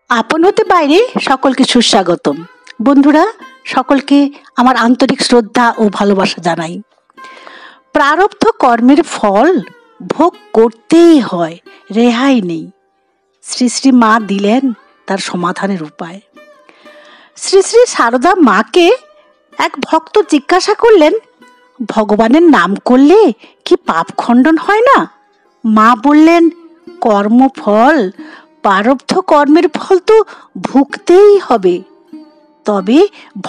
আপন হতে বাইরে সকলকে সুস্বাগতম। বন্ধুরা, সকলকে আমার আন্তরিক শ্রদ্ধা ও ভালোবাসা জানাই। প্রারব্ধ কর্মের ফল ভোগ করতেই হয়, রেহাই নেই। শ্রী শ্রী মা দিলেন তার সমাধানের উপায়। শ্রী শ্রী সারদা মাকে এক ভক্ত জিজ্ঞাসা করলেন, ভগবানের নাম করলে কি পাপ খণ্ডন হয় না? মা বললেন, কর্মফল, প্রারব্ধ কর্মের ফল তো ভুগতেই হবে। তবে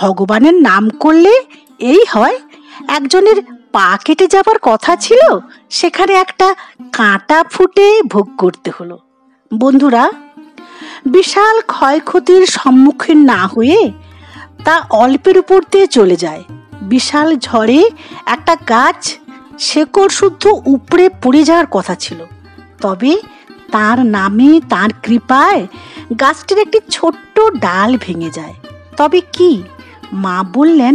ভগবানের নাম করলে এই হয়, একজনের পা কেটে যাবার কথা ছিল, সেখানে একটা কাঁটা ফুটে ভোগ করতে হলো। বন্ধুরা, বিশাল ক্ষয়ক্ষতির সম্মুখীন না হয়ে তা অল্পের উপর দিয়ে চলে যায়। বিশাল ঝড়ে একটা গাছ শেকড় শুদ্ধ উপড়ে পড়ে যাওয়ার কথা ছিল, তবে তার নামে, তার কৃপায় গাছটির একটি ছোট্ট ডাল ভেঙে যায়। তবে কি? মা বললেন,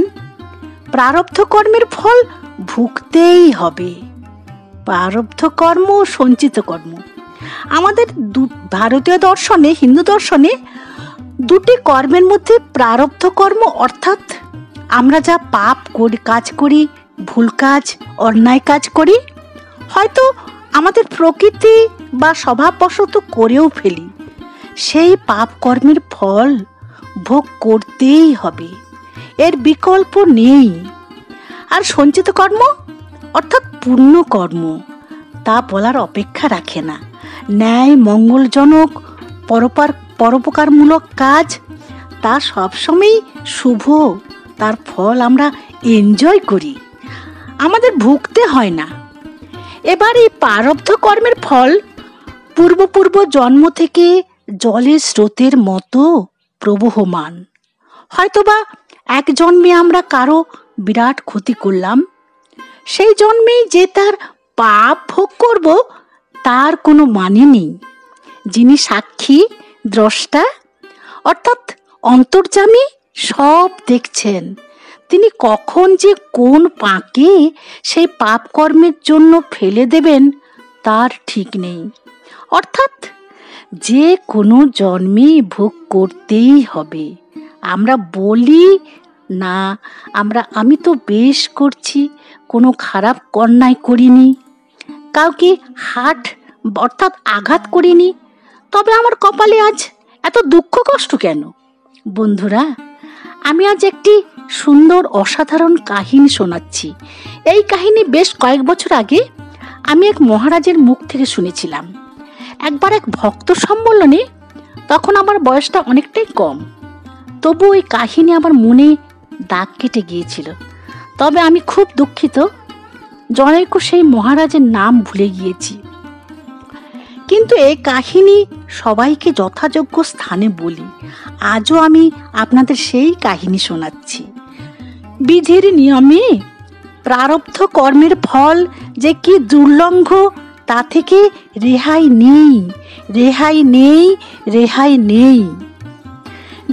প্রারব্ধ কর্মের ফল ভুগতেই হবে। প্রারব্ধ কর্ম, সঞ্চিত কর্ম। আমাদের ভারতীয় দর্শনে, হিন্দু দর্শনে দুটি কর্মের মধ্যে প্রারব্ধ কর্ম, অর্থাৎ আমরা যা পাপ কাজ করি, ভুল কাজ, অন্যায় কাজ করি, হয়তো আমাদের প্রকৃতি বা স্বভাববশত করেও ফেলি, সেই পাপ কর্মের ফল ভোগ করতেই হবে, এর বিকল্প নেই। আর সঞ্চিত কর্ম অর্থাৎ পুণ্য কর্ম, তা বলার অপেক্ষা রাখে না। ন্যায়, মঙ্গলজনক, পরোপকারমূলক কাজ, তা সবসময়ই শুভ। তার ফল আমরা এনজয় করি, আমাদের ভুগতে হয় না। এবার এই প্রারব্ধ কর্মের ফল পূর্ব জন্ম থেকে জলের স্রোতের মতো প্রবহমান। হয়তোবা এক জন্মে আমরা কারো বিরাট ক্ষতি করলাম, সেই জন্মেই যে তার পাপ ভোগ করব তার কোনো মানে নেই। যিনি সাক্ষী, দ্রষ্টা, অর্থাৎ অন্তর্যামী, সব দেখছেন, তিনি কখন যে কোন পাকে সেই পাপ কর্মের জন্য ফেলে দেবেন তার ঠিক নেই। অর্থাৎ যে কোনো জন্মে ভোগ করতেই হবে। আমরা বলি না, আমি তো বেশ করছি, কোনো খারাপ অন্যায় করিনি, কাউকে অর্থাৎ আঘাত করিনি, তবে আমার কপালে আজ এত দুঃখ কষ্ট কেন? বন্ধুরা, আমি আজ একটি সুন্দর অসাধারণ কাহিনী শোনাচ্ছি। এই কাহিনী বেশ কয়েক বছর আগে আমি এক মহারাজের মুখ থেকে শুনেছিলাম। একবার এক ভক্ত সম্মেলনে, তখন আমার বয়সটা অনেকটাই কম, তবু ওই কাহিনী আমার মনে দাগ কেটে গিয়েছিল। তবে আমি খুব দুঃখিত, জনৈক সেই মহারাজের নাম ভুলে গিয়েছি। কিন্তু এই কাহিনী সবাইকে যথাযোগ্য স্থানে বলি। আজও আমি আপনাদের সেই কাহিনী শোনাচ্ছি। বিধির নিয়মে প্রারব্ধ কর্মের ফল যে কি দুর্লঙ্ঘ, তা থেকে রেহাই নেই, রেহাই নেই, রেহাই নেই।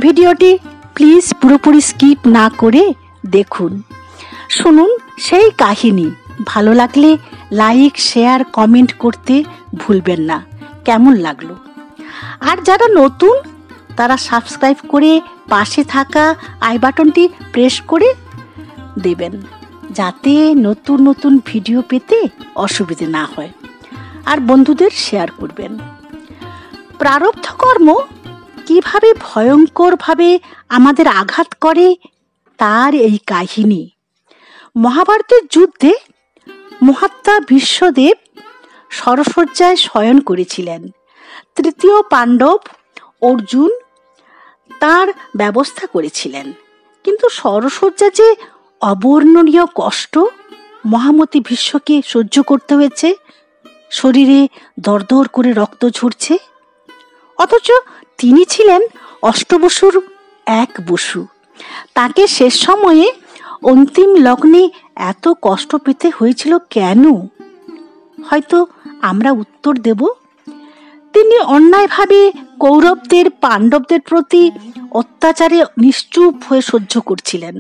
ভিডিওটি প্লিজ পুরোপুরি স্কিপ না করে দেখুন, শুনুন সেই কাহিনী। ভালো লাগলে লাইক, শেয়ার, কমেন্ট করতে ভুলবেন না কেমন লাগলো। আর যারা নতুন, তারা সাবস্ক্রাইব করে পাশে থাকা আই বাটনটি প্রেস করে দেবেন, যাতে নতুন নতুন ভিডিও পেতে অসুবিধে না হয়। আর বন্ধুদের শেয়ার করবেন। প্রারব্ধ কর্ম কিভাবে ভয়ঙ্করভাবে আমাদের আঘাত করে তার এই কাহিনী। মহাভারতের যুদ্ধে মহাত্মা ভীষ্মদেব সরসজ্জায় শয়ন করেছিলেন। তৃতীয় পাণ্ডব অর্জুন তার ব্যবস্থা করেছিলেন, কিন্তু সরসজ্জা যে অবর্ণনীয় কষ্ট মহামতি ভীষ্মকে সহ্য করতে হয়েছে। শরীরে দরদর করে রক্ত ঝরছে, অথচ তিনি ছিলেন অষ্টবসুর এক বসু। তাকে শেষ সময়ে অন্তিম লগ্নে এত কষ্ট পেতে হয়েছিল কেন? হয়তো আমরা উত্তর দেব, তিনি অন্যায়ভাবে কৌরবদের, পাণ্ডবদের প্রতি অত্যাচারে নিশ্চুপ হয়ে সহ্য করছিলেন,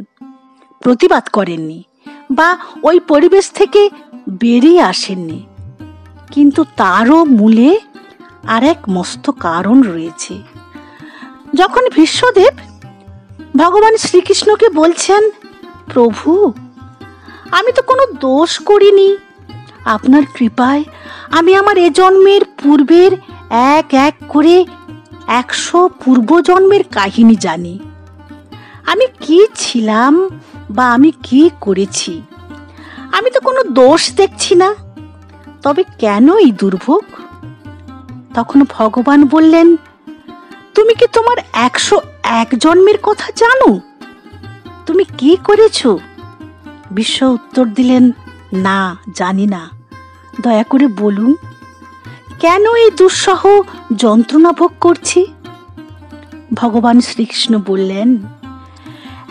প্রতিবাদ করেননি বা ওই পরিবেশ থেকে বেরিয়ে আসেননি। কিন্তু তারও মূলে আর এক মস্ত কারণ রয়েছে। যখন ভীষ্মদেব ভগবান শ্রীকৃষ্ণকে বলছেন, প্রভু, আমি তো কোনো দোষ করিনি, আপনার কৃপায় আমি আমার এ জন্মের পূর্বের এক এক করে 100 পূর্বজন্মের কাহিনী জানি। আমি কি ছিলাম বা আমি কি করেছি, আমি তো কোনো দোষ দেখছি না, তবে কেন এই দুর্ভোগ? তখন ভগবান বললেন, তুমি কি তোমার 101 জন্মের কথা জানো? তুমি কি করেছ? বিশ্ব উত্তর দিলেন, না, জানি না, দয়া করে বলুন, কেন এই দুঃসহ যন্ত্রণা ভোগ করছি? ভগবান শ্রীকৃষ্ণ বললেন,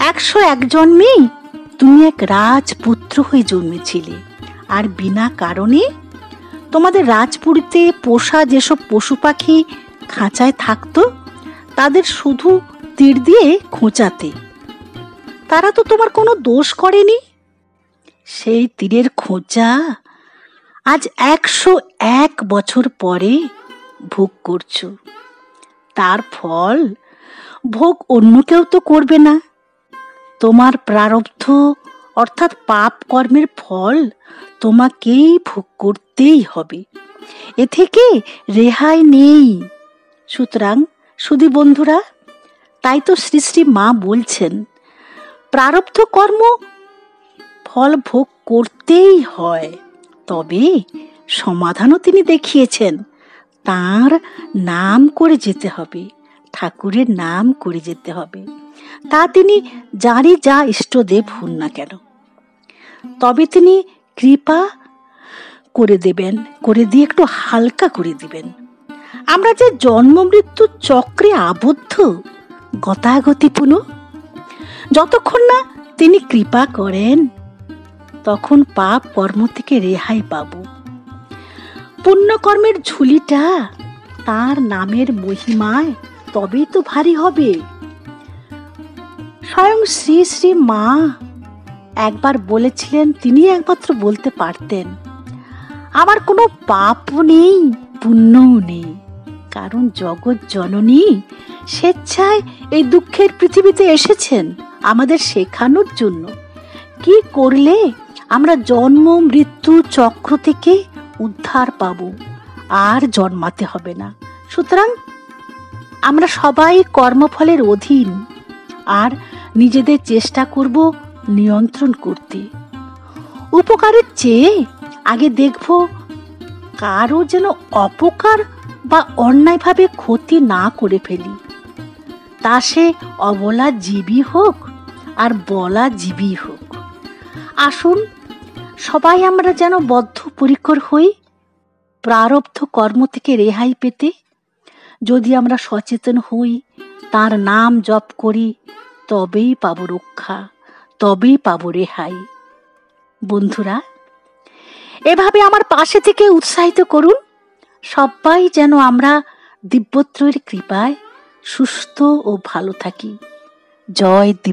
101 জন্মেই তুমি এক রাজপুত্র হয়ে জন্মেছিলে, আর বিনা কারণে তোমাদের রাজপুরীতে পোষা যেসব পশু পাখি খাঁচায় থাকতো, তাদের শুধু তীর দিয়ে খোঁচাতে। তারা তো তোমার কোনো দোষ করেনি। সেই তীরের খোঁচা আজ 101 বছর পরে ভোগ করছো। তার ফল ভোগ অন্য কেউ তো করবে না। তোমার প্রারব্ধ অর্থাৎ পাপ কর্মের ফল তোমাকেই ভোগ করতেই হবে, এ থেকে রেহাই নেই। সুতরাং সুধী বন্ধুরা, তাই তো শ্রী শ্রী মা বলছেন, প্রারব্ধ কর্ম ফল ভোগ করতেই হয়, তবে সমাধানও তিনি দেখিয়েছেন। তাঁর নাম করে যেতে হবে, ঠাকুরের নাম করে যেতে হবে, তা তিনি যারই যা ইষ্টদেব হন না কেন। তবে তিনি কৃপা করে দেবেন, করে দিয়ে একটু হালকা করে দিবেন। আমরা যে জন্ম মৃত্যু চক্রে আবদ্ধ, গতাগতিপূর্ণ, যতক্ষণ না তিনি কৃপা করেন, তখন পাপ কর্ম থেকে রেহাই পাব। পুণ্যকর্মের ঝুলিটা তার নামের মহিমায় তবেই তো ভারী হবে। স্বয়ং শ্রী শ্রী মা একবার বলেছিলেন, তিনি একমাত্র বলতে পারতেন, আমার কোনো পাপও নেই, পুণ্যও নেই, কারণ জগৎ জননী স্বেচ্ছায় এই দুঃখের পৃথিবীতে এসেছেন আমাদের শেখানোর জন্য কি করলে আমরা জন্ম মৃত্যু চক্র থেকে উদ্ধার পাব, আর জন্মাতে হবে না। সুতরাং আমরা সবাই কর্মফলের অধীন, আর নিজেদের চেষ্টা করব নিয়ন্ত্রণ করতে। উপকারের চেয়ে আগে দেখব কারো যেন অপকার বা অন্যায়ভাবে ক্ষতি না করে ফেলি, তা সে অবলা জীবই হোক আর বলা জীবই হোক। আসুন সবাই আমরা যেন বদ্ধপরিকর হই প্রারব্ধ কর্ম থেকে রেহাই পেতে। যদি আমরা সচেতন হই, তার নাম জপ করি, তবেই পাবো রক্ষা, তবেই পাবো রেহাই। বন্ধুরা, এভাবে আমার পাশে থেকে উৎসাহিত করুন, সবাই যেন আমরা দিব্যত্রয়ের কৃপায় সুস্থ ও ভালো থাকি। জয় দিব্য।